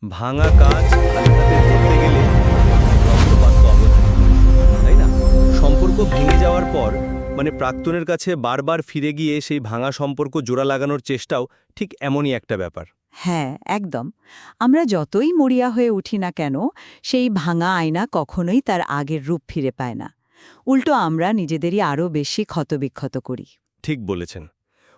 ভাঙা কাঁচ খালি হাতে ধরতে গেলে রক্তপাত তো অবধান, তাই না? সম্পর্ক ভেঙে যাওয়ার পর প্রাক্তনের কাছে বারবার ফিরে গিয়ে সেই ভাঙা সম্পর্ক জোড়া লাগানোর চেষ্টাও ঠিক এমনই একটা ব্যাপার। হ্যাঁ, একদম। আমরা যতই মরিয়া হয়ে উঠি না কেন, সেই ভাঙা আয়না কখনোই তার আগের রূপ ফিরে পায় না। উল্টো আমরা নিজেদেরই আরও বেশি ক্ষতবিক্ষত করি। ঠিক বলেছেন।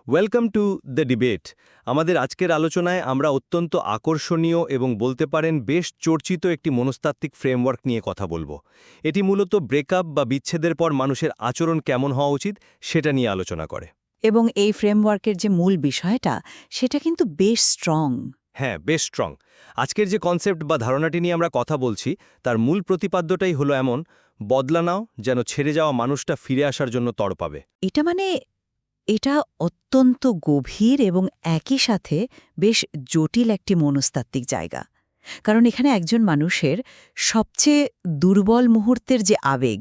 Welcome to the debate. আমাদের আজকের আলোচনায় আমরা অত্যন্ত আকর্ষণীয় এবং বলতে পারেন বেশ চর্চিত একটি মনস্তাত্ত্বিক ফ্রেমওয়ার্ক নিয়ে কথা বলবো। এটি মূলত ব্রেকআপ বা বিচ্ছেদের পর মানুষের আচরণ কেমন হওয়া উচিত সেটা নিয়ে আলোচনা করে। এবং এই ফ্রেমওয়ার্কের যে মূল বিষয়টা, সেটা কিন্তু বেশ স্ট্রং। হ্যাঁ, বেশ স্ট্রং। আজকের যে কনসেপ্ট বা ধারণাটি নিয়ে আমরা কথা বলছি তার মূল প্রতিপাদ্যটাই হলো এমন: বদলা নাও যেন ছেড়ে যাওয়া মানুষটা ফিরে আসার জন্য তড়পাবে। এটা অত্যন্ত গভীর এবং একই সাথে বেশ জটিল একটি মনস্তাত্ত্বিক জায়গা। কারণ এখানে একজন মানুষের সবচেয়ে দুর্বল মুহূর্তের যে আবেগ,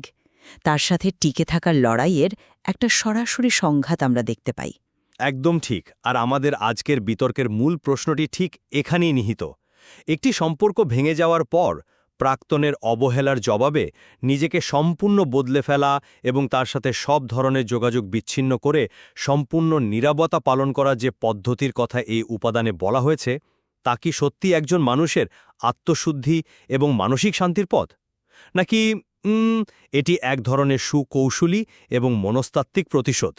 তার সাথে টিকে থাকার লড়াইয়ের একটা সরাসরি সংঘাত আমরা দেখতে পাই। একদম ঠিক। আর আমাদের আজকের বিতর্কের মূল প্রশ্নটি ঠিক এখানেই নিহিত। একটি সম্পর্ক ভেঙে যাওয়ার পর প্রাক্তনের অবহেলার জবাবে নিজেকে সম্পূর্ণ বদলে ফেলা এবং তার সাথে সব ধরনের যোগাযোগ বিচ্ছিন্ন করে সম্পূর্ণ নীরবতা পালন করা যে পদ্ধতির কথা এই উপাদানে বলা হয়েছে, তা কি সত্যি একজন মানুষের আত্মশুদ্ধি এবং মানসিক শান্তির পথ? নাকি এটি এক ধরনের সুকৌশলী এবং মনস্তাত্ত্বিক প্রতিশোধ?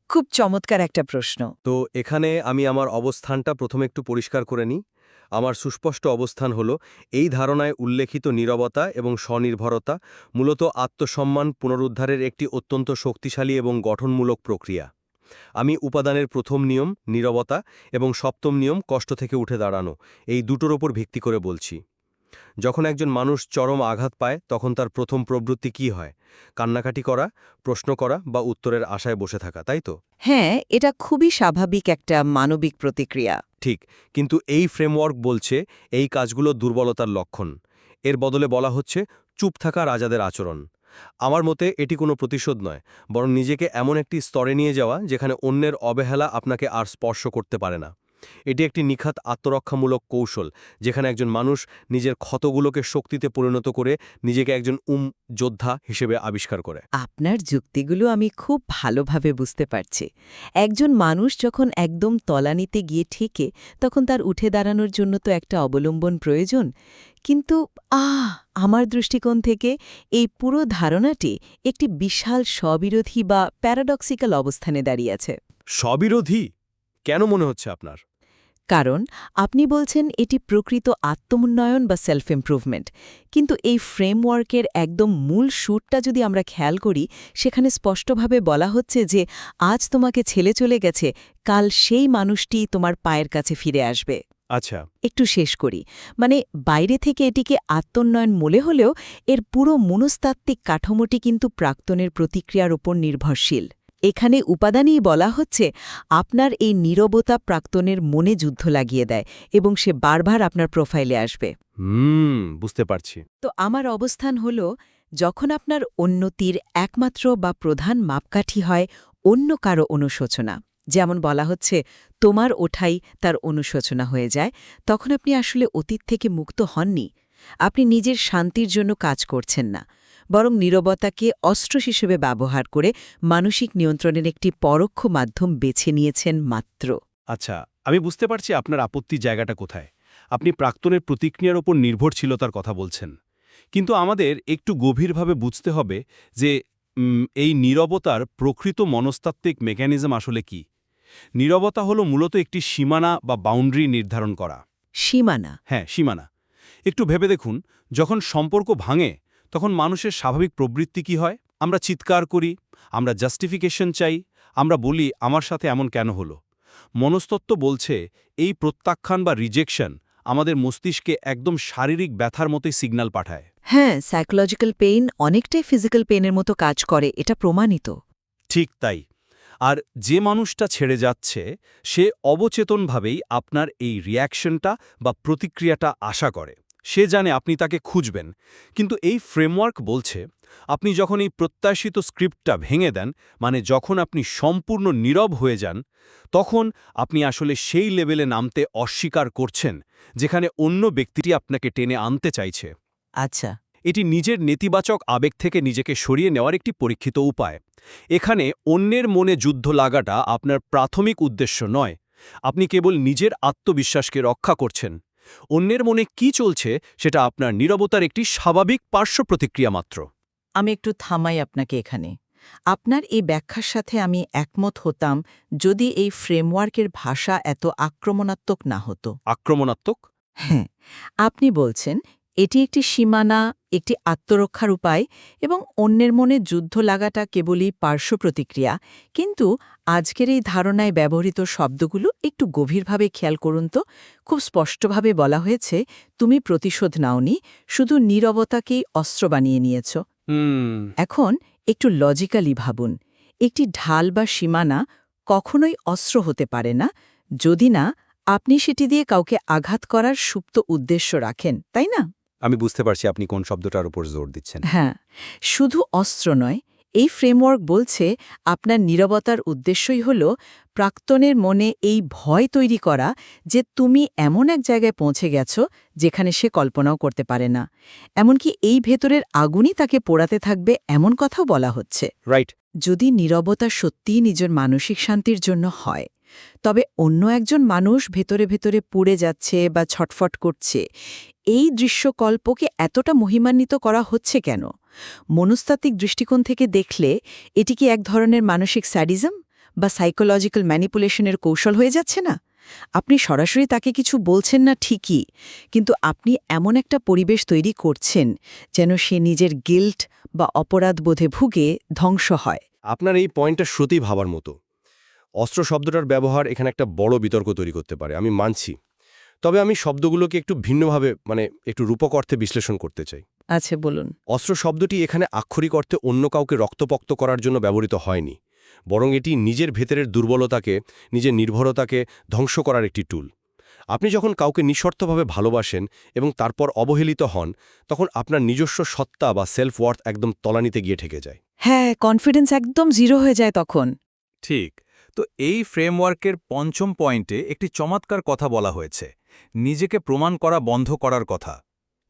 খুব চমৎকার একটা প্রশ্ন। তো এখানে আমি আমার অবস্থানটা প্রথমে একটু পরিষ্কার করে নিই। আমার সুস্পষ্ট অবস্থান হলো, এই ধারণায় উল্লেখিত নীরবতা এবং স্বনির্ভরতা মূলত আত্মসম্মান পুনরুদ্ধারের একটি অত্যন্ত শক্তিশালী এবং গঠনমূলক প্রক্রিয়া। আমি উপাদানের প্রথম নিয়ম নীরবতা এবং সপ্তম নিয়ম কষ্ট থেকে উঠে দাঁড়ানো, এই দুটোর ওপর ভিত্তি করে বলছি। যখন একজন মানুষ চরম আঘাত পায় তখন তার প্রথম প্রবৃত্তি কী হয়? কান্নাকাটি করা, প্রশ্ন করা বা উত্তরের আশায় বসে থাকা, তাই তো? হ্যাঁ, এটা খুবই স্বাভাবিক একটা মানবিক প্রতিক্রিয়া। ঠিক, কিন্তু এই ফ্রেমওয়ার্ক বলছে এই কাজগুলো দুর্বলতার লক্ষণ। এর বদলে বলা হচ্ছে চুপ থাকা রাজাদের আচরণ। আমার মতে এটি কোনো প্রতিশোধ নয়, বরং নিজেকে এমন একটি স্তরে নিয়ে যাওয়া যেখানে অন্যের অবহেলা আপনাকে আর স্পর্শ করতে পারে না। এটি একটি নিখাত আত্মরক্ষামূলক কৌশল, যেখানে একজন মানুষ নিজের ক্ষতগুলোকে শক্তিতে পরিণত করে নিজেকে একজন যোদ্ধা হিসেবে আবিষ্কার করে। আপনার যুক্তিগুলো আমি খুব ভালোভাবে বুঝতে পারছি। একজন মানুষ যখন একদম তলানিতে গিয়ে ঠেকে, তখন তার উঠে দাঁড়ানোর জন্য তো একটা অবলম্বন প্রয়োজন। কিন্তু আমার দৃষ্টিকোণ থেকে এই পুরো ধারণাটি একটি বিশাল স্ববিরোধী বা প্যারাডক্সিক্যাল অবস্থানে দাঁড়িয়ে আছে। স্ববিরোধী কেন মনে হচ্ছে আপনার? কারণ আপনি বলছেন এটি প্রকৃত আত্মোন্নয়ন বা সেলফ ইমপ্রুভমেন্ট, কিন্তু এই ফ্রেমওয়ার্কের একদম মূল সুরটা যদি আমরা খেয়াল করি, সেখানে স্পষ্টভাবে বলা হচ্ছে যে আজ তোমাকে ছেলে চলে গেছে, কাল সেই মানুষটি তোমার পায়ের কাছে ফিরে আসবে। আচ্ছা। একটু শেষ করি। বাইরে থেকে এটিকে আত্মোন্নয়ন মনে হলেও এর পুরো মনস্তাত্ত্বিক কাঠামোটি কিন্তু প্রাক্তনের প্রতিক্রিয়ার ওপর নির্ভরশীল। এখানে উপাদানেই বলা হচ্ছে আপনার এই নীরবতা প্রাক্তনের মনে যুদ্ধ লাগিয়ে দেয় এবং সে বারবার আপনার প্রোফাইলে আসবে। বুঝতে পারছি। তো আমার অবস্থান হল, যখন আপনার উন্নতির একমাত্র বা প্রধান মাপকাঠি হয় অন্য কারো অনুশোচনা, যেমন বলা হচ্ছে তোমার ওঠাই তার অনুশোচনা হয়ে যায়, তখন আপনি আসলে অতীত থেকে মুক্ত হননি। আপনি নিজের শান্তির জন্য কাজ করছেন না, বরং নীরবতাকে অস্ত্র হিসেবে ব্যবহার করে মানসিক নিয়ন্ত্রণের একটি পরোক্ষ মাধ্যম বেছে নিয়েছেন মাত্র। আচ্ছা, আমি বুঝতে পারছি আপনার আপত্তির জায়গাটা কোথায়। আপনি প্রাক্তনের প্রতিক্রিয়ার ওপর নির্ভরশীলতার কথা বলছেন। কিন্তু আমাদের একটু গভীরভাবে বুঝতে হবে যে এই নীরবতার প্রকৃত মনস্তাত্ত্বিক মেকানিজম আসলে কি। নীরবতা হলো মূলত একটি সীমানা বা বাউন্ডারি নির্ধারণ করা। সীমানা? হ্যাঁ, সীমানা। একটু ভেবে দেখুন, যখন সম্পর্ক ভাঙে তখন মানুষের স্বাভাবিক প্রবৃত্তি কি হয়? আমরা চিৎকার করি, আমরা জাস্টিফিকেশন চাই, আমরা বলি আমার সাথে এমন কেন হলো। মনস্তত্ত্ব বলছে এই প্রত্যাখ্যান বা রিজেকশন আমাদের মস্তিষ্কে একদম শারীরিক ব্যথার মতোই সিগন্যাল পাঠায়। হ্যাঁ, সাইকোলজিক্যাল পেইন অনেকটাই ফিজিক্যাল পেইনের মতো কাজ করে, এটা প্রমাণিত। ঠিক তাই। আর যে মানুষটা ছেড়ে যাচ্ছে সে অবচেতনভাবেই আপনার এই রিয়াকশনটা বা প্রতিক্রিয়াটা আশা করে। সে জানে আপনি তাকে খুঁজবেন, কিন্তু এই ফ্রেমওয়ার্ক বলছে আপনি যখন এই প্রত্যাশিত স্ক্রিপ্টটা ভেঙে দেন, মানে যখন আপনি সম্পূর্ণ নীরব হয়ে যান, তখন আপনি আসলে সেই লেভেলে নামতে অস্বীকার করছেন যেখানে অন্য ব্যক্তিটি আপনাকে টেনে আনতে চাইছে। আচ্ছা। এটি নিজের নেতিবাচক আবেগ থেকে নিজেকে সরিয়ে নেওয়ার একটি পরীক্ষিত উপায়। এখানে অন্যের মনে যুদ্ধ লাগাটা আপনার প্রাথমিক উদ্দেশ্য নয়, আপনি কেবল নিজের আত্মবিশ্বাসকে রক্ষা করছেন। অন্যের মনে কি চলছে সেটা আপনার নীরবতার একটি স্বাভাবিক পার্শ্ব প্রতিক্রিয়া মাত্র। আমি একটু থামাই আপনাকে এখানে। আপনার এই ব্যাখ্যার সাথে আমি একমত হতাম যদি এই ফ্রেমওয়ার্কের ভাষা এত আক্রমণাত্মক না হতো। আক্রমণাত্মক? হ্যাঁ, আপনি বলছেন এটি একটি সীমানা, একটি আত্মরক্ষার উপায় এবং অন্যের মনে যুদ্ধ লাগাটা কেবলই পার্শ্ব প্রতিক্রিয়া। কিন্তু আজকের এই ধারণায় ব্যবহৃত শব্দগুলো একটু গভীরভাবে খেয়াল করুন তো। খুব স্পষ্টভাবে বলা হয়েছে, তুমি প্রতিশোধ নাওনি, শুধু নীরবতাকেই অস্ত্র বানিয়ে নিয়েছ। এখন একটু লজিক্যালি ভাবুন, একটি ঢাল বা সীমানা কখনোই অস্ত্র হতে পারে না যদি না আপনি সেটি দিয়ে কাউকে আঘাত করার সুপ্ত উদ্দেশ্য রাখেন, তাই না? আমি বুঝতে পারছি আপনি কোন শব্দটার উপর জোর দিচ্ছেন। হ্যাঁ, শুধু অস্ত্র নয়, এই ফ্রেমওয়ার্ক বলছে আপনার নীরবতার উদ্দেশ্যই হল প্রাক্তনের মনে এই ভয় তৈরি করা যে তুমি এমন এক জায়গায় পৌঁছে গেছ যেখানে সে কল্পনাও করতে পারে না। এমনকি এই ভেতরের আগুনই তাকে পোড়াতে থাকবে, এমন কথাও বলা হচ্ছে। রাইট। যদি নীরবতা সত্যিই নিজের মানসিক শান্তির জন্য হয়, তবে অন্য একজন মানুষ ভেতরে ভেতরে পুড়ে যাচ্ছে বা ছটফট করছে, এই দৃশ্যকল্পকে এতটা মহিমান্বিত করা হচ্ছে কেন? মনস্তাত্ত্বিক দৃষ্টিকোণ থেকে দেখলে এটি কি এক ধরনের মানসিক স্যাডিজম বা সাইকোলজিক্যাল ম্যানিপুলেশনের কৌশল হয়ে যাচ্ছে না? আপনি সরাসরি তাকে কিছু বলছেন না ঠিকই, কিন্তু আপনি এমন একটা পরিবেশ তৈরি করছেন যেন সে নিজের গিল্ট বা অপরাধবোধে ভুগে ধ্বংস হয়। আপনার এই পয়েন্টটা সত্যিই ভাবার মতো। অস্ত্র শব্দটার ব্যবহার এখানে একটা বড় বিতর্ক তৈরি করতে পারে, আমি মানছি। তবে আমি শব্দগুলোকে একটু ভিন্নভাবে, একটু রূপক অর্থে বিশ্লেষণ করতে চাই। আচ্ছা, বলুন। অস্ত্র শব্দটি এখানে আক্ষরিক অর্থে অন্য কাউকে রক্তপক্ত করার জন্য ব্যবহৃত হয়নি, বরং এটি নিজের ভেতরের দুর্বলতাকে, নিজের নির্ভরতাকে ধ্বংস করার একটি টুল। আপনি যখন কাউকে নিঃশর্তভাবে ভালোবাসেন এবং তারপর অবহেলিত হন, তখন আপনার নিজস্ব সত্তা বা সেলফ ওয়ার্থ একদম তলানিতে গিয়ে ঠেকে যায়। হ্যাঁ, কনফিডেন্স একদম জিরো হয়ে যায় তখন। ঠিক। তো এই ফ্রেমওয়ার্কের পঞ্চম পয়েন্টে একটি চমৎকার কথা বলা হয়েছে, নিজেকে প্রমাণ করা বন্ধ করার কথা।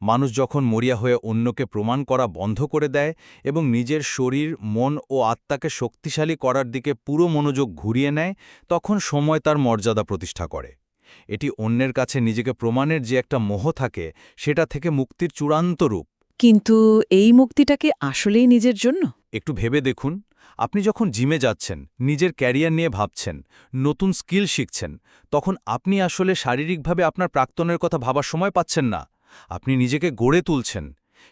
মানুষ যখন মরিয়া হয়ে অন্যকে প্রমাণ করা বন্ধ করে দেয় এবং নিজের শরীর, মন ও আত্মাকে শক্তিশালী করার দিকে পুরো মনোযোগ ঘুরিয়ে নেয়, তখন সময় তার মর্যাদা প্রতিষ্ঠা করে। এটি অন্যের কাছে নিজেকে প্রমাণের যে একটা মোহ থাকে, সেটা থেকে মুক্তির চূড়ান্ত রূপ। কিন্তু এই মুক্তিটাকে আসলেই নিজের জন্য? একটু ভেবে দেখুন, আপনি যখন জিমে যাচ্ছেন, নিজের ক্যারিয়ার নিয়ে ভাবছেন, নতুন স্কিল শিখছেন, তখন আপনি আসলে শারীরিকভাবে আপনার প্রাক্তনের কথা ভাবার সময় পাচ্ছেন না। আপনি নিজেকে গড়ে তুলছেন।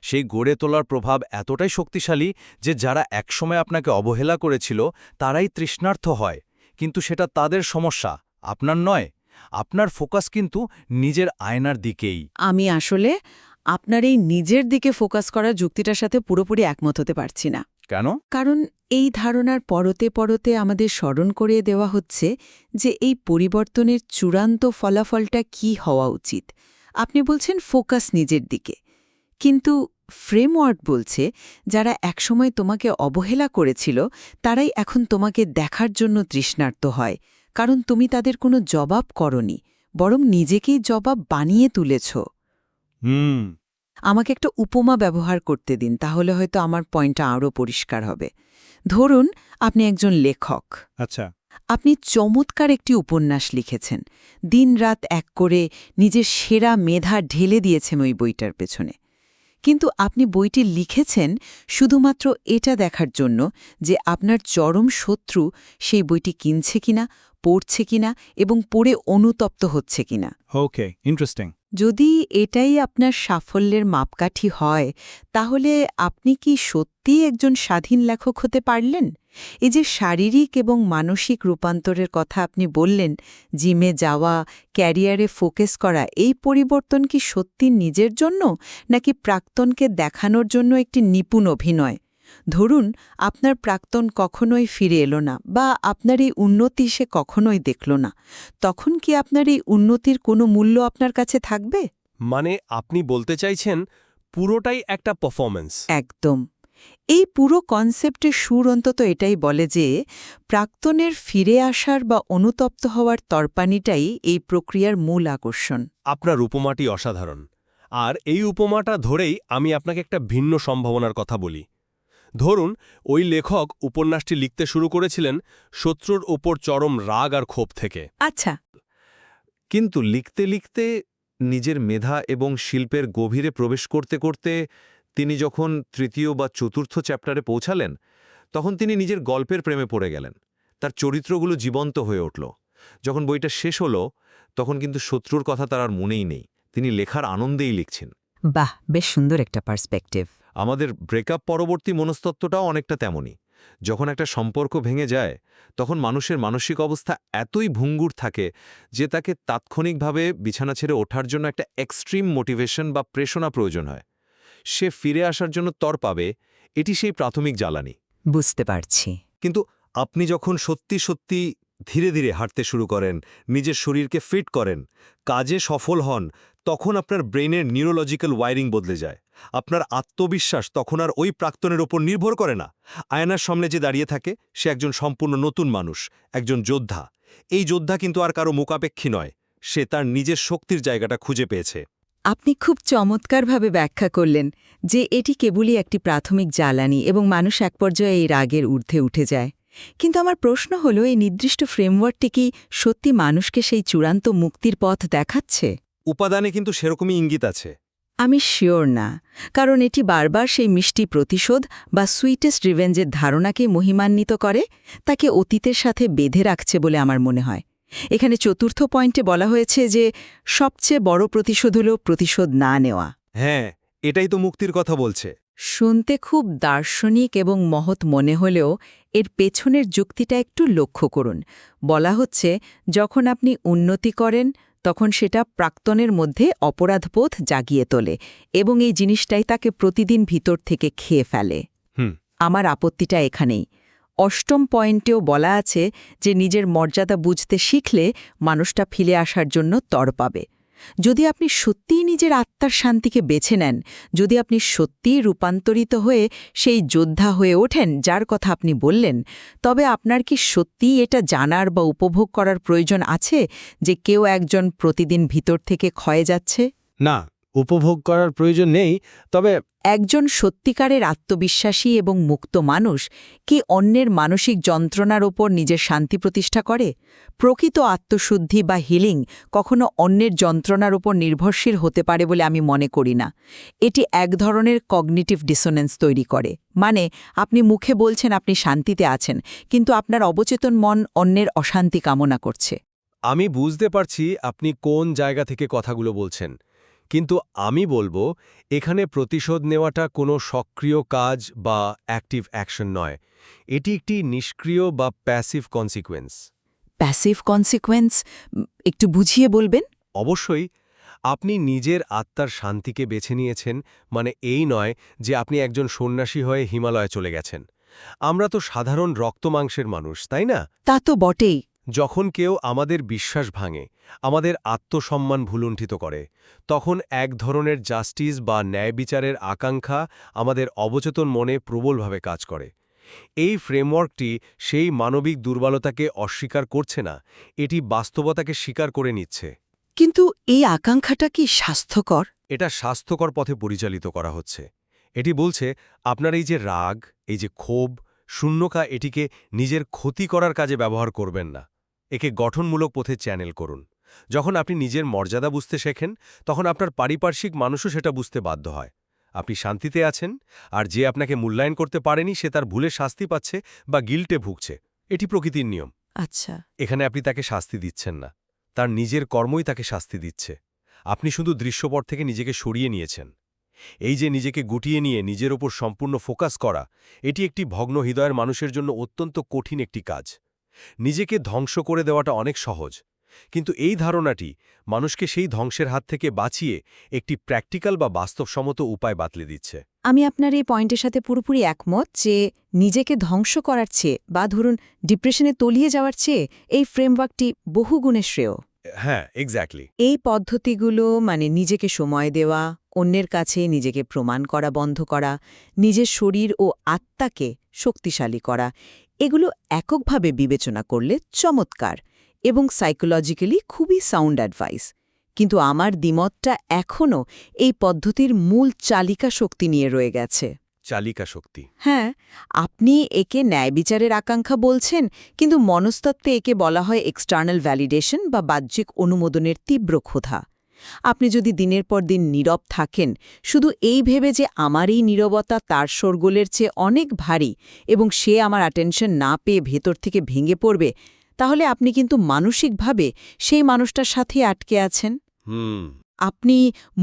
সেই গড়ে তোলার প্রভাব এতটাই শক্তিশালী যে যারা একসময় আপনাকে অবহেলা করেছিল তারাই তৃষ্ণার্থ হয়। কিন্তু সেটা তাদের সমস্যা, আপনার নয়। আপনার ফোকাস কিন্তু নিজের আয়নার দিকেই। আমি আসলে আপনার এই নিজের দিকে ফোকাস করার যুক্তিটার সাথে পুরোপুরি একমত হতে পারছি না। কেন? কারণ এই ধারণার পরতে পরতে আমাদের স্মরণ করিয়ে দেওয়া হচ্ছে যে এই পরিবর্তনের চূড়ান্ত ফলাফলটা কি হওয়া উচিত। আপনি বলছেন ফোকাস নিজের দিকে, কিন্তু ফ্রেমওয়ার্ক বলছে যারা একসময় তোমাকে অবহেলা করেছিল তারাই এখন তোমাকে দেখার জন্য তৃষ্ণার্ত হয়, কারণ তুমি তাদের কোনো জবাব করনি, বরং নিজেকেই জবাব বানিয়ে তুলেছ। আমাকে একটা উপমা ব্যবহার করতে দিন, তাহলে হয়তো আমার পয়েন্টটা আরও পরিষ্কার হবে। ধরুন আপনি একজন লেখক। আচ্ছা। আপনি চমৎকার একটি উপন্যাস লিখেছেন, দিনরাত এক করে নিজের সেরা মেধা ঢেলে দিয়েছেন ওই বইটার পেছনে। কিন্তু আপনি বইটি লিখেছেন শুধুমাত্র এটা দেখার জন্য যে আপনার চরম শত্রু সেই বইটি কিনছে কিনা, পড়ছে কিনা এবং পড়ে অনুতপ্ত হচ্ছে কিনা। ওকে, ইন্টারেস্টিং। যদি এটাই আপনার সাফল্যের মাপকাঠি হয়, তাহলে আপনি কি সত্যিই একজন স্বাধীন লেখক হতে পারলেন? এই যে শারীরিক এবং মানসিক রূপান্তরের কথা আপনি বললেন, জিমে যাওয়া, ক্যারিয়ারে ফোকাস করা, এই পরিবর্তন কি সত্যি নিজের জন্য নাকি প্রাক্তনকে দেখানোর জন্য একটি নিপুণ অভিনয়? ধরুন আপনার প্রাক্তন কখনোই ফিরে এলো না বা আপনার এই উন্নতি সে কখনোই দেখল না, তখন কি আপনার এই উন্নতির কোনো মূল্য আপনার কাছে থাকবে? মানে আপনি বলতে চাইছেন পুরোটাই একটা পারফরম্যান্স? একদম। এই পুরো কনসেপ্টের সুর অন্তত এটাই বলে যে প্রাক্তনের ফিরে আসার বা অনুতপ্ত হওয়ার তরপানিটাই এই প্রক্রিয়ার মূল আকর্ষণ। আপনার উপমাটি অসাধারণ। আর এই উপমাটা ধরেই আমি আপনাকে একটা ভিন্ন সম্ভাবনার কথা বলি। ধরুন, ওই লেখক উপন্যাসটি লিখতে শুরু করেছিলেন শত্রুর ওপর চরম রাগ আর ক্ষোভ থেকে। আচ্ছা, কিন্তু লিখতে লিখতে নিজের মেধা এবং শিল্পের গভীরে প্রবেশ করতে করতে তিনি যখন তৃতীয় বা চতুর্থ চ্যাপ্টারে পৌঁছালেন, তখন তিনি নিজের গল্পের প্রেমে পড়ে গেলেন। তার চরিত্রগুলো জীবন্ত হয়ে উঠল। যখন বইটা শেষ হলো, তখন কিন্তু শত্রুর কথা তার আর মনেই নেই। তিনি লেখার আনন্দেই লিখছেন। বাহ, বেশ সুন্দর একটা পার্সপেক্টিভ। আমাদের ব্রেকআপ পরবর্তী মনস্তত্ত্বটাও অনেকটা তেমনই। যখন একটা সম্পর্ক ভেঙে যায়, তখন মানুষের মানসিক অবস্থা এতই ভঙ্গুর থাকে যে তাকে তাৎক্ষণিকভাবে বিছানা ছেড়ে ওঠার জন্য একটা এক্সট্রিম মোটিভেশন বা প্রেরণা প্রয়োজন হয়। সে ফিরে আসার জন্য তর পাবে, এটি সেই প্রাথমিক জ্বালানি। বুঝতে পারছি। কিন্তু আপনি যখন সত্যি সত্যি ধীরে ধীরে হাঁটতে শুরু করেন, নিজের শরীরকে ফিট করেন, কাজে সফল হন, তখন আপনার ব্রেইনের নিউরোলজিক্যাল ওয়্যারিং বদলে যায়। আপনার আত্মবিশ্বাস তখন আর ওই প্রাক্তনের ওপর নির্ভর করে না। আয়নার সামনে যে দাঁড়িয়ে থাকে, সে একজন সম্পূর্ণ নতুন মানুষ, একজন যোদ্ধা। এই যোদ্ধা কিন্তু আর কারো মুখাপেক্ষী নয়, সে তার নিজের শক্তির জায়গাটা খুঁজে পেয়েছে। আপনি খুব চমৎকারভাবে ব্যাখ্যা করলেন যে এটি কেবলই একটি প্রাথমিক জ্বালানি এবং মানুষ এক পর্যায়ে এই রাগের ঊর্ধ্বে উঠে যায়। কিন্তু আমার প্রশ্ন হলো, এই নির্দিষ্ট ফ্রেমওয়ার্কটি কি সত্যি মানুষকে সেই চূড়ান্ত মুক্তির পথ দেখাচ্ছে? উপাদানে কিন্তু সেরকমই ইঙ্গিত আছে। আমি শিওর না, কারণ এটি বারবার সেই মিষ্টি প্রতিশোধ বা সুইটেস্ট রিভেঞ্জের ধারণাকে মহিমান্বিত করে, তাকে অতীতের সাথে বেঁধে রাখছে বলে আমার মনে হয়। এখানে চতুর্থ পয়েন্টে বলা হয়েছে যে সবচেয়ে বড় প্রতিশোধ হল প্রতিশোধ না নেওয়া। হ্যাঁ, এটাই তো মুক্তির কথা বলছে। শুনতে খুব দার্শনিক এবং মহৎ মনে হলেও এর পেছনের যুক্তিটা একটু লক্ষ্য করুন। বলা হচ্ছে, যখন আপনি উন্নতি করেন তখন সেটা প্রাক্তনের মধ্যে অপরাধবোধ জাগিয়ে তোলে এবং এই জিনিসটাই তাকে প্রতিদিন ভিতর থেকে খেয়ে ফেলে। আমার আপত্তিটা এখানেই। অষ্টম পয়েন্টেও বলা আছে যে নিজের মর্যাদা বুঝতে শিখলে মানুষটা ফিরে আসার জন্য তর পাবে। যদি আপনি সত্যিই নিজের আত্মার শান্তিকে বেছে নেন, যদি আপনি সত্যিই রূপান্তরিত হয়ে সেই যোদ্ধা হয়ে ওঠেন যার কথা আপনি বললেন, তবে আপনার কি সত্যিই এটা জানার বা উপভোগ করার প্রয়োজন আছে যে কেউ একজন প্রতিদিন ভিতর থেকে ক্ষয়ে যাচ্ছে? না, উপভোগ করার প্রয়োজন নেই, তবে একজন সত্যিকারের আত্মবিশ্বাসী এবং মুক্ত মানুষ কি অন্যের মানসিক যন্ত্রণার ওপর নিজের শান্তি প্রতিষ্ঠা করে? প্রকৃত আত্মশুদ্ধি বা হিলিং কখনো অন্যের যন্ত্রণার ওপর নির্ভরশীল হতে পারে বলে আমি মনে করি না। এটি এক ধরনের কগনিটিভ ডিসোনেন্স তৈরি করে। মানে, আপনি মুখে বলছেন আপনি শান্তিতে আছেন, কিন্তু আপনার অবচেতন মন অন্যের অশান্তি কামনা করছে। আমি বুঝতে পারছি আপনি কোন জায়গা থেকে কথাগুলো বলছেন, কিন্তু আমি বলবো এখানে প্রতিশোধ নেওয়াটা কোনো সক্রিয় কাজ বা অ্যাক্টিভ অ্যাকশন নয়। এটি একটি নিষ্ক্রিয় বা প্যাসিভ কনসিকোয়েন্স। প্যাসিভ কনসিকোয়েন্স একটু বুঝিয়ে বলবেন? অবশ্যই। আপনি নিজের আত্মার শান্তিকে বেছে নিয়েছেন, মানে এই নয় যে আপনি একজন সন্ন্যাসী হয়ে হিমালয়ে চলে গেছেন। আমরা তো সাধারণ রক্তমাংসের মানুষ, তাই না? তা তো বটেই। যখন কেউ আমাদের বিশ্বাস ভাঙে, আমাদের আত্মসম্মান ভুলুণ্ঠিত করে, তখন এক ধরনের জাস্টিস বা ন্যায় বিচারের আকাঙ্ক্ষা আমাদের অবচেতন মনে প্রবলভাবে কাজ করে। এই ফ্রেমওয়ার্কটি সেই মানবিক দুর্বলতাকে অস্বীকার করছে না, এটি বাস্তবতাকে স্বীকার করে নিচ্ছে। কিন্তু এই আকাঙ্ক্ষাটা কি স্বাস্থ্যকর? এটা স্বাস্থ্যকর পথে পরিচালিত করা হচ্ছে। এটি বলছে, আপনার এই যে রাগ, এই যে ক্ষোভ, শূন্যতা, এটিকে নিজের ক্ষতি করার কাজে ব্যবহার করবেন না। একে গঠনমূলক পথে চ্যানেল করুন। যখন আপনি নিজের মর্যাদা বুঝতে শেখেন, তখন আপনার পারিপার্শ্বিক মানুষও সেটা বুঝতে বাধ্য হয়। আপনি শান্তিতে আছেন, আর যে আপনাকে মূল্যায়ন করতে পারেনি সে তার ভুলে শাস্তি পাচ্ছে বা গিল্টে ভুগছে। এটি প্রকৃতির নিয়ম। আচ্ছা, এখানে আপনি তাকে শাস্তি দিচ্ছেন না, তার নিজের কর্মই তাকে শাস্তি দিচ্ছে। আপনি শুধু দৃশ্যপট থেকে নিজেকে সরিয়ে নিয়েছেন। এই যে নিজেকে গুটিয়ে নিয়ে নিজের ওপর সম্পূর্ণ ফোকাস করা, এটি একটি ভগ্ন হৃদয়ের মানুষের জন্য অত্যন্ত কঠিন একটি কাজ। নিজেকে ধ্বংস করে দেওয়াটা অনেক সহজ, কিন্তু এই ধারণাটি মানুষকে সেই ধ্বংসের হাত থেকে বাঁচিয়ে একটি প্র্যাকটিক্যাল বা বাস্তবসম্মত উপায় বাতলে দিচ্ছে। আমি আপনার এই পয়েন্টের সাথে পুরোপুরি একমত যে নিজেকে ধ্বংস করার চেয়ে বা ধরুন ডিপ্রেশনে তলিয়ে যাওয়ার চেয়ে এই ফ্রেমওয়ার্কটি বহুগুণে শ্রেয়। হ্যাঁ, এক্স্যাক্টলি। এই পদ্ধতিগুলো মানে নিজেকে সময় দেওয়া, অন্যের কাছে নিজেকে প্রমাণ করা বন্ধ করা, নিজের শরীর ও আত্মাকে শক্তিশালী করা, এগুলো এককভাবে বিবেচনা করলে চমৎকার এবং সাইকোলজিক্যালি খুবই সাউন্ড অ্যাডভাইস। কিন্তু আমার দ্বিমতটা এখনও এই পদ্ধতির মূল চালিকা শক্তি নিয়ে রয়ে গেছে। চালিকা শক্তি। হ্যাঁ, আপনি একে ন্যায় বিচারের আকাঙ্ক্ষা বলছেন, কিন্তু মনস্তত্ত্বে একে বলা হয় এক্সটার্নাল ভ্যালিডেশন বা বাহ্যিক অনুমোদনের তীব্র ক্ষুধা। আপনি যদি দিনের পর দিন নীরব থাকেন, শুধু এই ভেবে যে আমার এই নীরবতা তার শোরগোলের চেয়ে অনেক ভারী এবং সে আমার অ্যাটেনশন না পেয়ে ভেতর থেকে ভেঙে পড়বে, তাহলে আপনি কিন্তু মানসিকভাবে সেই মানুষটার সাথে আটকে আছেন। আপনি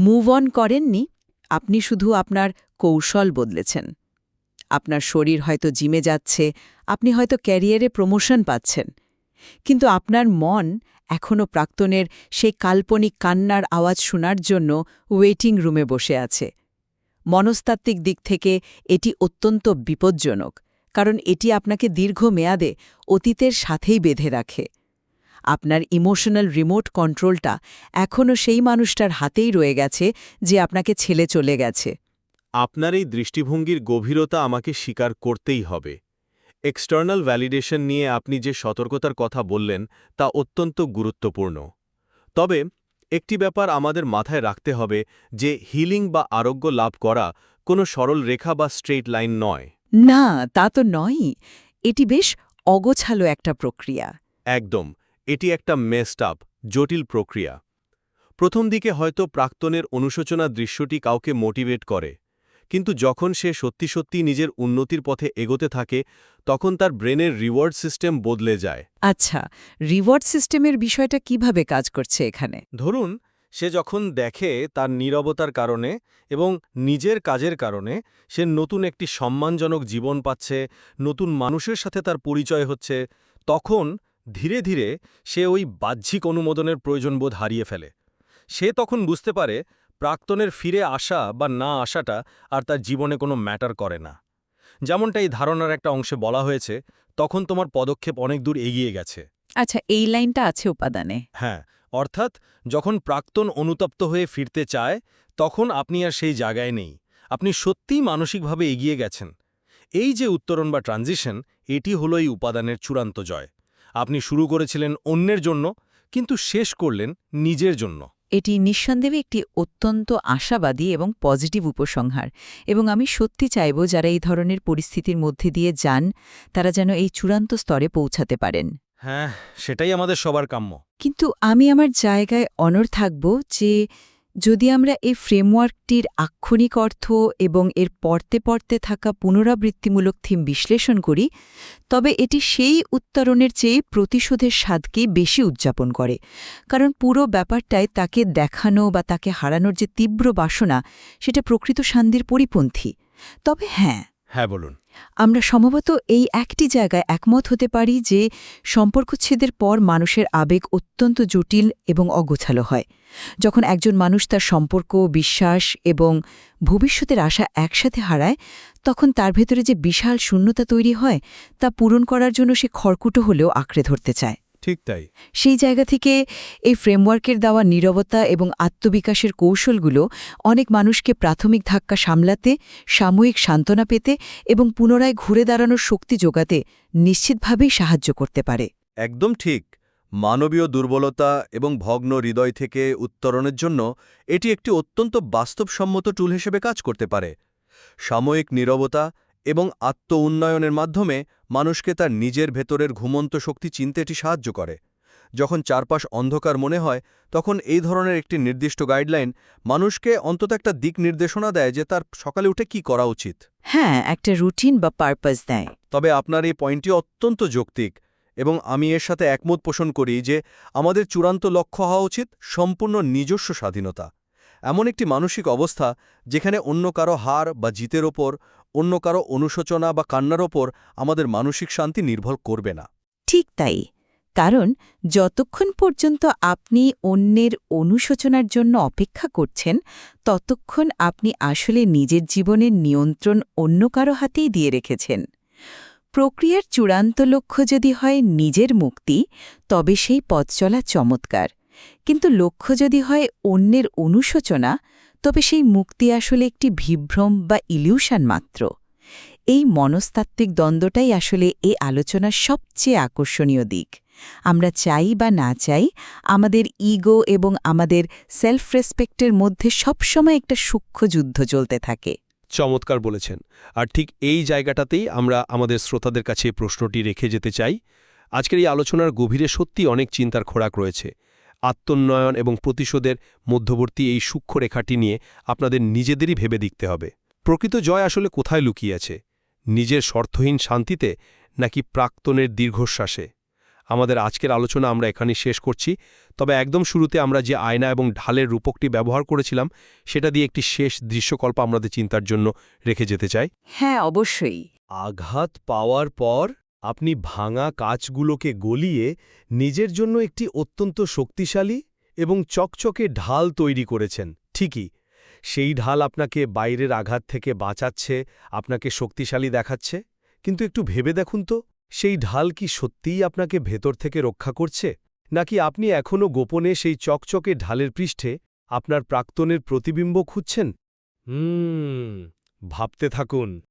মুভ অন করেননি, আপনি শুধু আপনার কৌশল বদলেছেন। আপনার শরীর হয়তো জিমে যাচ্ছে, আপনি হয়তো ক্যারিয়ারে প্রমোশন পাচ্ছেন, কিন্তু আপনার মন এখনও প্রাক্তনের সেই কাল্পনিক কান্নার আওয়াজ শোনার জন্য ওয়েটিং রুমে বসে আছে। মনস্তাত্ত্বিক দিক থেকে এটি অত্যন্ত বিপজ্জনক, কারণ এটি আপনাকে দীর্ঘমেয়াদে অতীতের সাথেই বেঁধে রাখে। আপনার ইমোশনাল রিমোট কন্ট্রোলটা এখনও সেই মানুষটার হাতেই রয়ে গেছে যে আপনাকে ছেড়ে চলে গেছে। আপনার এই দৃষ্টিভঙ্গির গভীরতা আমাকে স্বীকার করতেই হবে। এক্সটার্নাল ভ্যালিডেশন নিয়ে আপনি যে সতর্কতার কথা বললেন তা অত্যন্ত গুরুত্বপূর্ণ। তবে একটি ব্যাপার আমাদের মাথায় রাখতে হবে যে হিলিং বা আরোগ্য লাভ করা কোনো সরল রেখা বা স্ট্রেইট লাইন নয়। না, তা তো নয়ই। এটি বেশ অগোছালো একটা প্রক্রিয়া। একদম, এটি একটা মেসড আপ, জটিল প্রক্রিয়া। প্রথম দিকে হয়তো প্রাক্তনের অনুশোচনা দৃশ্যটি কাউকে মোটিভেট করে, কিন্তু যখন সে সত্যি সত্যি নিজের উন্নতির পথে এগোতে থাকে তখন তার ব্রেনের রিওয়ার্ড সিস্টেম বদলে যায়। আচ্ছা, রিওয়ার্ড সিস্টেমের বিষয়টা কিভাবে কাজ করছে এখানে? ধরুন, সে যখন দেখে তার নীরবতার কারণে এবং নিজের কাজের কারণে সে নতুন একটি সম্মানজনক জীবন পাচ্ছে, নতুন মানুষের সাথে তার পরিচয় হচ্ছে, তখন ধীরে ধীরে সে ওই বাহ্যিক অনুমোদনের প্রয়োজনবোধ হারিয়ে ফেলে। সে তখন বুঝতে পারে প্রাক্তনের ফিরে আসা বা না আসাটা আর তার জীবনে কোনো ম্যাটার করে না। যেমনটা এই ধারণার একটা অংশে বলা হয়েছে, তখন তোমার পদক্ষেপ অনেক দূর এগিয়ে গেছে। আচ্ছা, এই লাইনটা আছে উপাদানে। হ্যাঁ, অর্থাৎ যখন প্রাক্তন অনুতপ্ত হয়ে ফিরতে চায় তখন আপনি আর সেই জায়গায় নেই, আপনি সত্যিই মানসিকভাবে এগিয়ে গেছেন। এই যে উত্তরণ বা ট্রানজিশন, এটি হলো এই উপাদানের চূড়ান্ত জয়। আপনি শুরু করেছিলেন অন্যের জন্য, কিন্তু শেষ করলেন নিজের জন্য। এটি নিঃসন্দেহে একটি অত্যন্ত আশাবাদী এবং পজিটিভ উপসংহার, এবং আমি সত্যি চাইব যারা এই ধরনের পরিস্থিতির মধ্যে দিয়ে যান তারা যেন এই চূড়ান্ত স্তরে পৌঁছাতে পারেন। হ্যাঁ, সেটাই আমাদের সবার কাম্য। কিন্তু আমি আমার জায়গায় অনড় থাকব যে যদি আমরা এই ফ্রেমওয়ার্কটির আক্ষরিক অর্থ এবং এর পরতে পরতে থাকা পুনরাবৃত্তিমূলক থিম বিশ্লেষণ করি, তবে এটি সেই উত্তরণের চেয়ে প্রতিশোধের স্বাদকেই বেশি উদযাপন করে, কারণ পুরো ব্যাপারটায় তাকে দেখানো বা তাকে হারানোর যে তীব্র বাসনা, সেটা প্রকৃত শান্তির পরিপন্থী। তবে হ্যাঁ, বলুন। আমরা সম্ভবত এই একটি জায়গায় একমত হতে পারি যে সম্পর্কচ্ছেদের পর মানুষের আবেগ অত্যন্ত জটিল এবং অগোছালো হয়। যখন একজন মানুষ তার সম্পর্ক, বিশ্বাস এবং ভবিষ্যতের আশা একসাথে হারায়, তখন তার ভেতরে যে বিশাল শূন্যতা তৈরি হয় তা পূরণ করার জন্য সে খড়কুটো হলেও আঁকড়ে ধরতে চায়। ঠিক তাই। সেই জায়গা থেকে এই ফ্রেমওয়ার্কের দেওয়া নীরবতা এবং আত্মবিকাশের কৌশলগুলো অনেক মানুষকে প্রাথমিক ধাক্কা সামলাতে, সাময়িক সান্ত্বনা পেতে এবং পুনরায় ঘুরে দাঁড়ানোর শক্তি যোগাতে নিশ্চিতভাবেই সাহায্য করতে পারে। একদম ঠিক। মানবীয় দুর্বলতা এবং ভগ্ন হৃদয় থেকে উত্তরণের জন্য এটি একটি অত্যন্ত বাস্তবসম্মত টুল হিসেবে কাজ করতে পারে। সাময়িক নীরবতা এবং আত্ম-উন্নয়নের মাধ্যমে মানুষকে তার নিজের ভেতরের ঘুমন্ত শক্তি চিনতে এটি সাহায্য করে। যখন চারপাশ অন্ধকার মনে হয় তখন এই ধরনের একটি নির্দিষ্ট গাইডলাইন মানুষকে অন্তত একটা দিক নির্দেশনা দেয় যে তার সকালে উঠে কি করা উচিত। হ্যাঁ, একটা রুটিন বা পারপাস দেয়। তবে আপনার এই পয়েন্টটি অত্যন্ত যৌক্তিক এবং আমি এর সাথে একমত পোষণ করি যে আমাদের চূড়ান্ত লক্ষ্য হওয়া উচিত সম্পূর্ণ নিজস্ব স্বাধীনতা। এমন একটি মানসিক অবস্থা যেখানে অন্য কারো হার বা জিতের ওপর, অন্য কারো অনুশোচনা বা কান্নার ওপর আমাদের মানসিক শান্তি নির্ভর করবে না। ঠিক তাই, কারণ যতক্ষণ পর্যন্ত আপনি অন্যের অনুশোচনার জন্য অপেক্ষা করছেন, ততক্ষণ আপনি আসলে নিজের জীবনের নিয়ন্ত্রণ অন্য কারো হাতেই দিয়ে রেখেছেন। প্রক্রিয়ার চূড়ান্ত লক্ষ্য যদি হয় নিজের মুক্তি, তবে সেই পথ চলা চমৎকার, কিন্তু লক্ষ্য যদি হয় অন্যের অনুশোচনা, তবে সেই মুক্তি আসলে একটি বিভ্রম বা ইলিউশন মাত্র। এই মনস্তাত্ত্বিক দ্বন্দ্বটাই আসলে এই আলোচনার সবচেয়ে আকর্ষণীয় দিক। আমরা চাই বা না চাই, আমাদের ইগো এবং আমাদের সেলফ রেসপেক্টের মধ্যে সবসময় একটা সূক্ষ্ম যুদ্ধ চলতে থাকে। চমৎকার বলেছেন। আর ঠিক এই জায়গাটাতেই আমরা আমাদের শ্রোতাদের কাছে এই প্রশ্নটি রেখে যেতে চাই। আজকের এই আলোচনার গভীরে সত্যি অনেক চিন্তার খোরাক রয়েছে। আত্মোন্নয়ন এবং প্রতিশোধের মধ্যবর্তী এই সূক্ষ্ম রেখাটি নিয়ে আপনাদের নিজেদেরই ভেবে দেখতে হবে। প্রকৃত জয় আসলে কোথায় লুকিয়ে আছে? নিজের স্বার্থহীন শান্তিতে, নাকি প্রাক্তনের দীর্ঘশ্বাসে? আমাদের আজকের আলোচনা আমরা এখানেই শেষ করছি। তবে একদম শুরুতে আমরা যে আয়না এবং ঢালের রূপকটি ব্যবহার করেছিলাম, সেটা দিয়ে একটি শেষ দৃশ্যকল্প আমাদের চিন্তার জন্য রেখে যেতে চাই। হ্যাঁ, অবশ্যই। আঘাত পাওয়ার পর আপনি ভাঙা কাচগুলোকে গলিয়ে নিজের জন্য একটি অত্যন্ত শক্তিশালী এবং চকচকে ঢাল তৈরি করেছেন। ঠিকই, সেই ঢাল আপনাকে বাইরের আঘাত থেকে বাঁচাচ্ছে, আপনাকে শক্তিশালী দেখাচ্ছে। কিন্তু একটু ভেবে দেখুন তো, সেই ঢাল কি সত্যিই আপনাকে ভেতর থেকে রক্ষা করছে, নাকি আপনি এখনও গোপনে সেই চকচকে ঢালের পৃষ্ঠে আপনার প্রাক্তনের প্রতিবিম্ব খুঁজছেন? ভাবতে থাকুন।